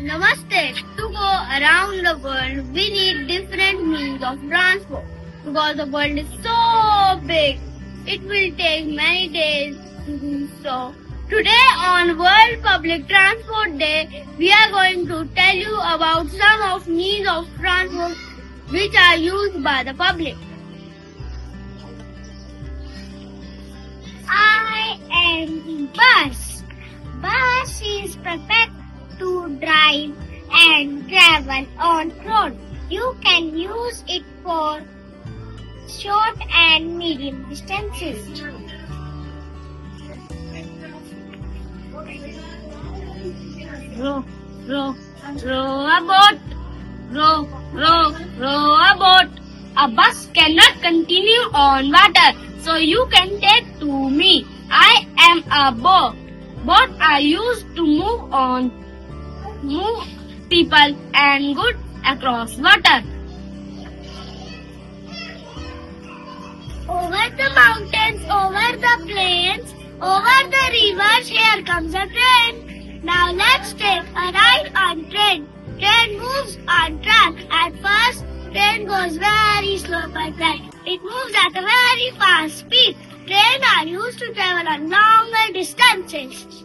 Namaste. To go around the world, we need different means of transport because the world is so big. It will take many days to do so. Today on World Public Transport Day, we are going to tell you about some of means of transport which are used by the public. I am bus. Bus is perfect to drive and travel on road. You can use it for short and medium distances. Row a boat. Row a boat. A bus cannot continue on water, so you can take to me. I am a boat. Boats are used to move people and goods across water. Over the mountains, over the plains, over the rivers, here comes a train. Now let's take a ride on train. Train moves on track. At first, train goes very slow, but then it moves at a very fast speed. Trains are used to travel on longer distances.